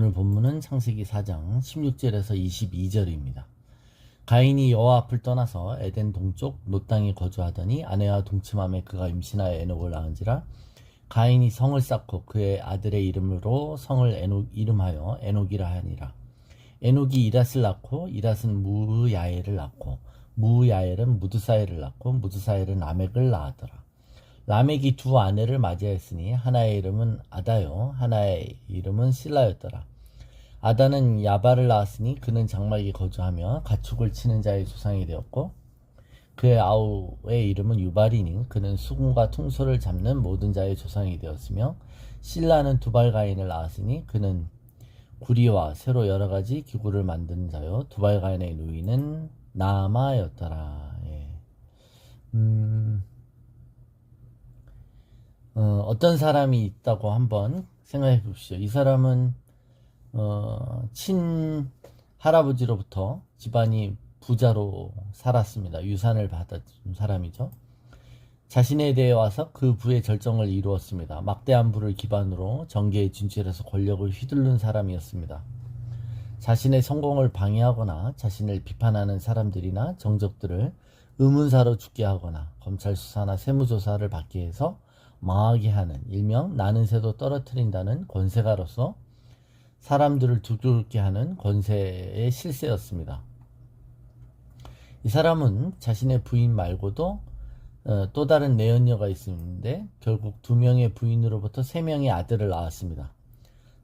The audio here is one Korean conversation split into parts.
오늘 본문은 창세기 4장 16절에서 22절입니다. 가인이 여호와 앞을 떠나서 에덴 동쪽 놋 땅에 거주하더니 아내와 동침함에 그가 임신하여 에녹을 낳은지라. 가인이 성을 쌓고 그의 아들의 이름으로 성을 이름하여 에녹이라 하니라. 에녹이 이랏을 낳고 이랏은 무야엘을 낳고 무야엘은 무드사엘을 낳고 무드사엘은 라멕을 낳았더라. 라멕이 두 아내를 맞이하였으니 하나의 이름은 아다요 하나의 이름은 실라였더라. 아다는 야발을 낳았으니 그는 장막에 거주하며 가축을 치는 자의 조상이 되었고 그의 아우의 이름은 유발이니 그는 수금과 퉁소를 잡는 모든 자의 조상이 되었으며 실라는 두발가인을 낳았으니 그는 구리와 새로 여러가지 기구를 만드는 자요 두발가인의 누이는 나아마였더라. 어떤 사람이 있다고 한번 생각해 보십시오. 이 사람은 친할아버지로부터 집안이 부자로 살았습니다. 유산을 받았던 사람이죠. 자신에 대해 와서 그 부의 절정을 이루었습니다. 막대한 부를 기반으로 정계에 진출해서 권력을 휘두른 사람이었습니다. 자신의 성공을 방해하거나 자신을 비판하는 사람들이나 정적들을 의문사로 죽게 하거나 검찰 수사나 세무조사를 받게 해서 망하게 하는 일명 나는 새도 떨어뜨린다는 권세가로서 사람들을 두렵게 하는 권세의 실세였습니다. 이 사람은 자신의 부인 말고도 또 다른 내연녀가 있었는데 결국 2명의 부인으로부터 3명의 아들을 낳았습니다.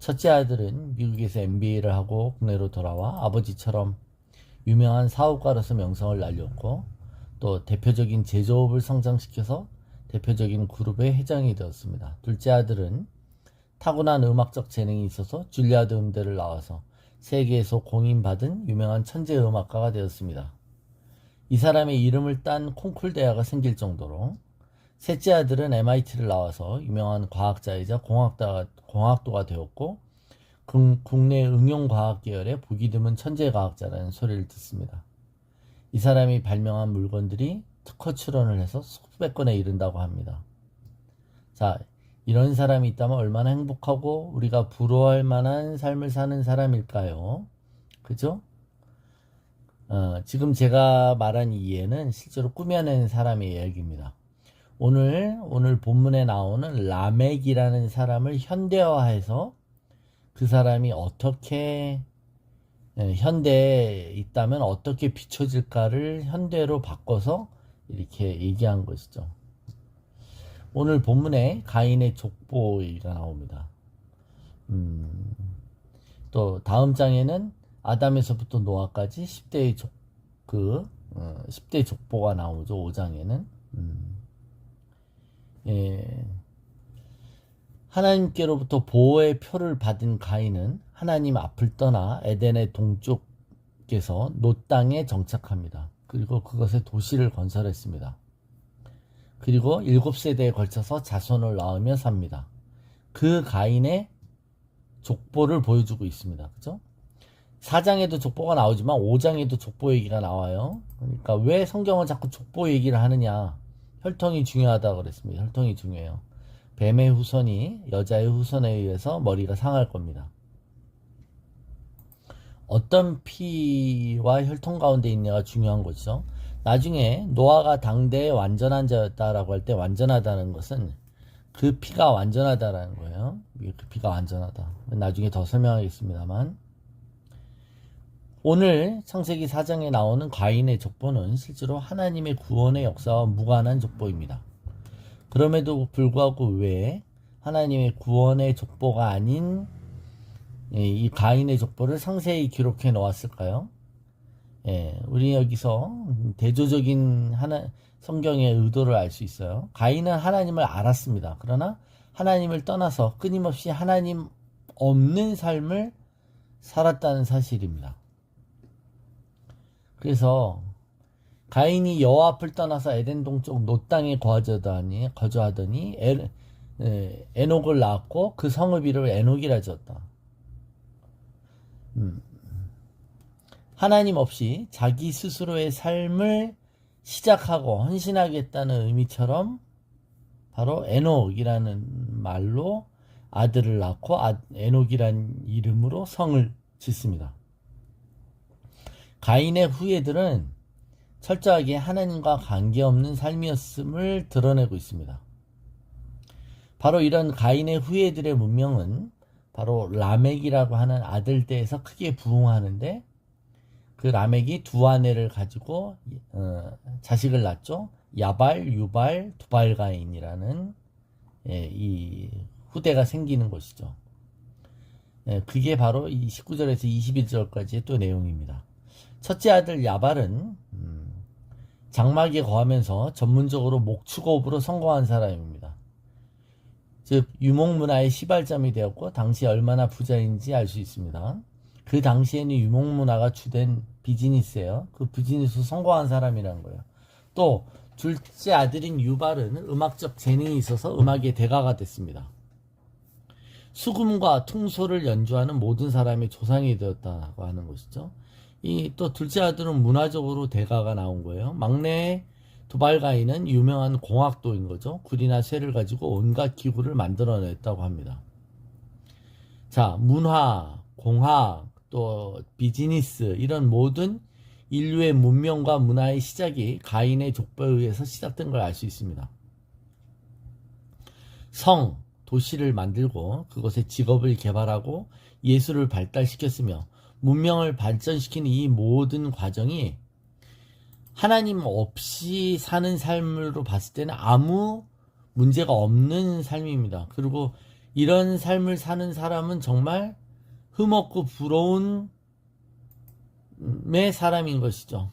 첫째 아들은 미국에서 MBA를 하고 국내로 돌아와 아버지처럼 유명한 사업가로서 명성을 날렸고 또 대표적인 제조업을 성장시켜서 대표적인 그룹의 회장이 되었습니다. 둘째 아들은 타고난 음악적 재능이 있어서 줄리아드 음대를 나와서 세계에서 공인받은 유명한 천재 음악가가 되었습니다. 이 사람의 이름을 딴 콩쿨 대학가 생길 정도로 셋째 아들은 MIT를 나와서 유명한 과학자이자 공학도가 되었고 국내 응용과학 계열의 보기 드문 천재 과학자라는 소리를 듣습니다. 이 사람이 발명한 물건들이 특허 출원을 해서 수백 건에 이른다고 합니다. 자, 이런 사람이 있다면 얼마나 행복하고 우리가 부러워할 만한 삶을 사는 사람일까요? 그죠? 지금 제가 말한 이 예는 실제로 꾸며낸 사람의 이야기입니다. 오늘 본문에 나오는 라멕이라는 사람을 현대화해서 그 사람이 어떻게 현대에 있다면 어떻게 비춰질까를 현대로 바꿔서 이렇게 얘기한 것이죠. 오늘 본문에 가인의 족보 얘기가 나옵니다. 또 다음 장에는 아담에서부터 노아까지 10대의 10대 족보가 나오죠. 5장에는. 하나님께로부터 보호의 표를 받은 가인은 하나님 앞을 떠나 에덴의 동쪽에서 놋 땅에 정착합니다. 그리고 그것에 도시를 건설했습니다. 그리고 7세대에 걸쳐서 자손을 낳으며 삽니다. 그 가인의 족보를 보여주고 있습니다. 그죠? 4장에도 족보가 나오지만 5장에도 족보 얘기가 나와요. 그러니까 왜 성경은 자꾸 족보 얘기를 하느냐? 혈통이 중요하다고 그랬습니다. 혈통이 중요해요. 뱀의 후손이 여자의 후손에 의해서 머리가 상할 겁니다. 어떤 피와 혈통 가운데 있느냐가 중요한 거죠. 나중에 노아가 당대의 완전한 자였다라고 할 때 완전하다는 것은 그 피가 완전하다라는 거예요. 그 피가 완전하다. 나중에 더 설명하겠습니다만 오늘 창세기 4장에 나오는 가인의 족보는 실제로 하나님의 구원의 역사와 무관한 족보입니다. 그럼에도 불구하고 왜 하나님의 구원의 족보가 아닌 이 가인의 족보를 상세히 기록해 놓았을까요? 우리 여기서 대조적인 성경의 의도를 알 수 있어요. 가인은 하나님을 알았습니다. 그러나 하나님을 떠나서 끊임없이 하나님 없는 삶을 살았다는 사실입니다. 그래서 가인이 여호와 앞을 떠나서 에덴 동쪽 놋 땅에 거주하더니 에녹을 낳았고 그 성읍 이름을 에녹이라 지었다. 하나님 없이 자기 스스로의 삶을 시작하고 헌신하겠다는 의미처럼 바로 에녹이라는 말로 아들을 낳고 에녹이란 이름으로 성을 짓습니다. 가인의 후예들은 철저하게 하나님과 관계없는 삶이었음을 드러내고 있습니다. 바로 이런 가인의 후예들의 문명은 바로 라멕이라고 하는 아들 떼에서 크게 부흥하는데, 그 라멕이 두 아내를 가지고 자식을 낳죠. 야발, 유발, 두발가인이라는 이 후대가 생기는 것이죠. 그게 바로 이 19절에서 21절까지의 또 내용입니다. 첫째 아들 야발은 장막에 거하면서 전문적으로 목축업으로 성공한 사람입니다. 즉 유목문화의 시발점이 되었고 당시 얼마나 부자인지 알 수 있습니다. 그 당시에는 유목문화가 주된 비즈니스예요. 그 비즈니스 성공한 사람이라는 거예요. 또 둘째 아들인 유발은 음악적 재능이 있어서 음악의 대가가 됐습니다. 수금과 퉁소를 연주하는 모든 사람의 조상이 되었다고 하는 것이죠. 이 또 둘째 아들은 문화적으로 대가가 나온 거예요. 막내 두발가인은 유명한 공학도인 거죠. 굴이나 쇠를 가지고 온갖 기구를 만들어냈다고 합니다. 자, 문화, 공학, 또 비즈니스, 이런 모든 인류의 문명과 문화의 시작이 가인의 족보에 의해서 시작된 걸 알 수 있습니다. 성, 도시를 만들고 그곳에 직업을 개발하고 예술을 발달시켰으며 문명을 발전시킨 이 모든 과정이 하나님 없이 사는 삶으로 봤을 때는 아무 문제가 없는 삶입니다. 그리고 이런 삶을 사는 사람은 정말 흠없고 부러운 사람인 것이죠.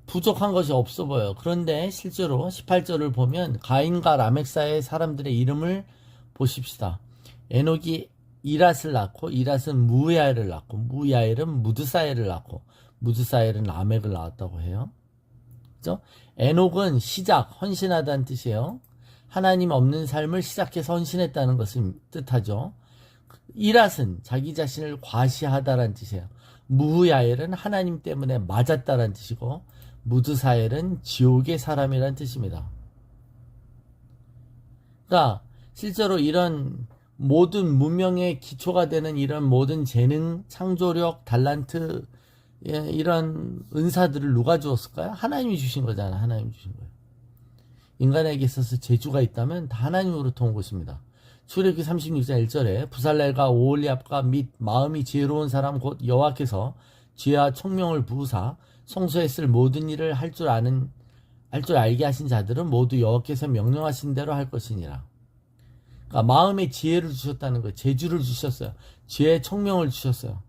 부족한 것이 없어 보여요. 그런데 실제로 18절을 보면 가인과 라멕 사이의 사람들의 이름을 보십시다. 에녹이 이랏을 낳고 이랏은 무야엘을 낳고 무야엘은 무드사엘을 낳고 무드사엘은 라멕을 낳았다고 해요. 그죠? 에녹은 시작, 헌신하다는 뜻이에요. 하나님 없는 삶을 시작해서 헌신했다는 것을 뜻하죠. 이랏은 자기 자신을 과시하다라는 뜻이에요. 무야엘은 하나님 때문에 맞았다라는 뜻이고 무드사엘은 지옥의 사람이라는 뜻입니다. 그러니까 실제로 이런 모든 문명의 기초가 되는 이런 모든 재능, 창조력, 달란트, 이런 은사들을 누가 주었을까요? 하나님이 주신 거잖아요. 하나님이 주신 거예요. 인간에게 있어서 재주가 있다면 다 하나님으로부터 온 것입니다. 출애굽기 36장 1절에 부살렐과 오홀리압과 및 마음이 지혜로운 사람 곧 여호와께서 지혜와 총명을 부으사 성소에 쓸 모든 일을 할 줄 알게 하신 자들은 모두 여호와께서 명령하신 대로 할 것이니라. 그러니까 마음의 지혜를 주셨다는 거예요. 재주를 주셨어요. 지혜의 총명을 주셨어요.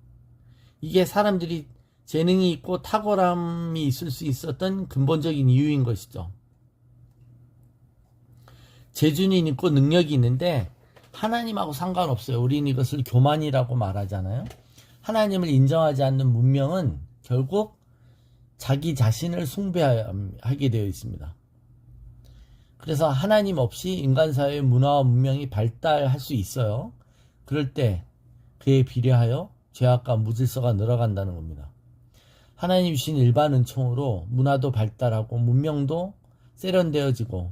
이게 사람들이 재능이 있고 탁월함이 있을 수 있었던 근본적인 이유인 것이죠. 재주는 있고 능력이 있는데 하나님하고 상관없어요. 우리는 이것을 교만이라고 말하잖아요. 하나님을 인정하지 않는 문명은 결국 자기 자신을 숭배하게 되어 있습니다. 그래서 하나님 없이 인간 사회의 문화와 문명이 발달할 수 있어요. 그럴 때 그에 비례하여 죄악과 무질서가 늘어간다는 겁니다. 하나님 주신 일반 은총으로 문화도 발달하고 문명도 세련되어지고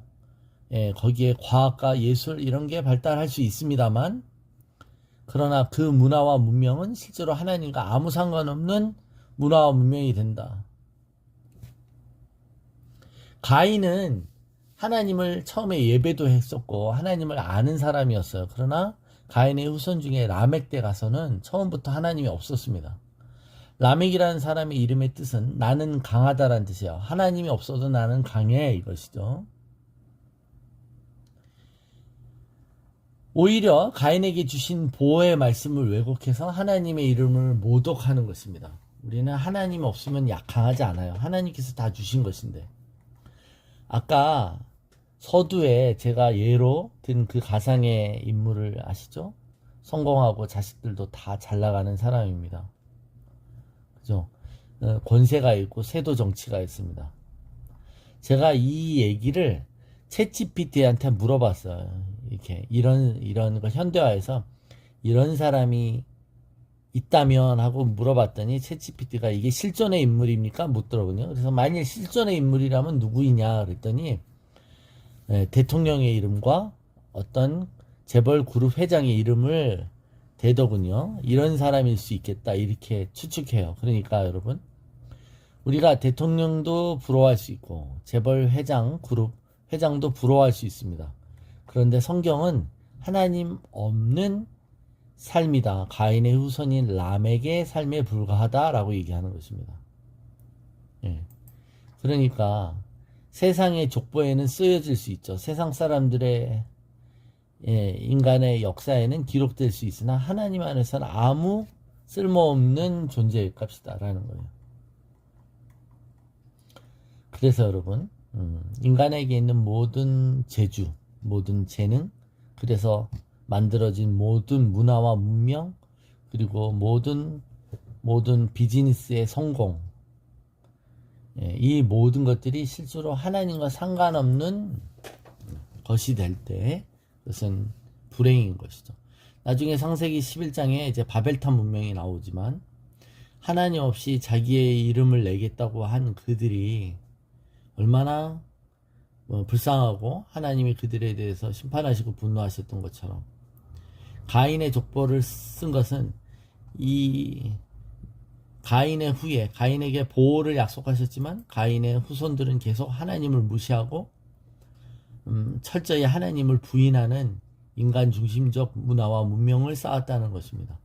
거기에 과학과 예술 이런 게 발달할 수 있습니다만, 그러나 그 문화와 문명은 실제로 하나님과 아무 상관없는 문화와 문명이 된다. 가인은 하나님을 처음에 예배도 했었고 하나님을 아는 사람이었어요. 그러나 가인의 후손 중에 라멕 때 가서는 처음부터 하나님이 없었습니다. 라멕이라는 사람의 이름의 뜻은 나는 강하다라는 뜻이에요. 하나님이 없어도 나는 강해, 이것이죠. 오히려 가인에게 주신 보호의 말씀을 왜곡해서 하나님의 이름을 모독하는 것입니다. 우리는 하나님 없으면 강하지 않아요. 하나님께서 다 주신 것인데. 아까 서두에 제가 예로 든 그 가상의 인물을 아시죠? 성공하고 자식들도 다 잘 나가는 사람입니다. 그죠? 권세가 있고 세도 정치가 있습니다. 제가 이 얘기를 챗GPT한테 물어봤어요. 이렇게 이런 걸 현대화해서 이런 사람이 있다면 하고 물어봤더니 챗GPT가 이게 실존의 인물입니까? 묻더라고요. 그래서 만일 실존의 인물이라면 누구이냐 그랬더니 대통령의 이름과 어떤 재벌 그룹 회장의 이름을 대더군요. 이런 사람일 수 있겠다 이렇게 추측해요. 그러니까 여러분, 우리가 대통령도 부러워할 수 있고 재벌 회장 그룹 회장도 부러워할 수 있습니다. 그런데 성경은 하나님 없는 삶이다. 가인의 후손인 람에게 삶에 불과하다라고 얘기하는 것입니다. 예. 그러니까 세상의 족보에는 쓰여질 수 있죠. 세상 사람들의 인간의 역사에는 기록될 수 있으나 하나님 안에서는 아무 쓸모없는 존재일 값이다라는 거예요. 그래서 여러분, 인간에게 있는 모든 재주, 모든 재능, 그래서 만들어진 모든 문화와 문명, 그리고 모든 비즈니스의 성공, 이 모든 것들이 실제로 하나님과 상관없는 것이 될 때 그것은 불행인 것이죠. 나중에 창세기 11장에 이제 바벨탑 문명이 나오지만 하나님 없이 자기의 이름을 내겠다고 한 그들이 얼마나 불쌍하고 하나님이 그들에 대해서 심판하시고 분노하셨던 것처럼 가인의 족보를 쓴 것은 이 가인의 후에 가인에게 보호를 약속하셨지만 가인의 후손들은 계속 하나님을 무시하고 철저히 하나님을 부인하는 인간 중심적 문화와 문명을 쌓았다는 것입니다.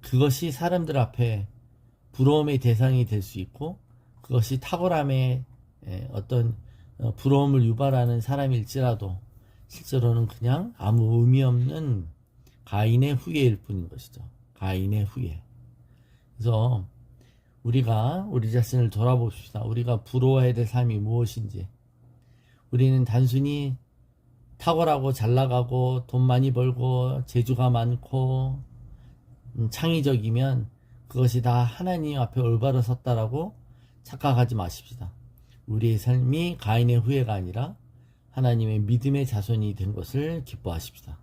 그것이 사람들 앞에 부러움의 대상이 될 수 있고 그것이 탁월함의 어떤 부러움을 유발하는 사람일지라도 실제로는 그냥 아무 의미 없는 가인의 후예일 뿐인 것이죠. 가인의 후예. 그래서 우리가 우리 자신을 돌아봅시다. 우리가 부러워해야 될 삶이 무엇인지. 우리는 단순히 탁월하고 잘나가고 돈 많이 벌고 재주가 많고 창의적이면 그것이 다 하나님 앞에 올바로 섰다라고 착각하지 마십시다. 우리의 삶이 가인의 후예가 아니라 하나님의 믿음의 자손이 된 것을 기뻐하십시다.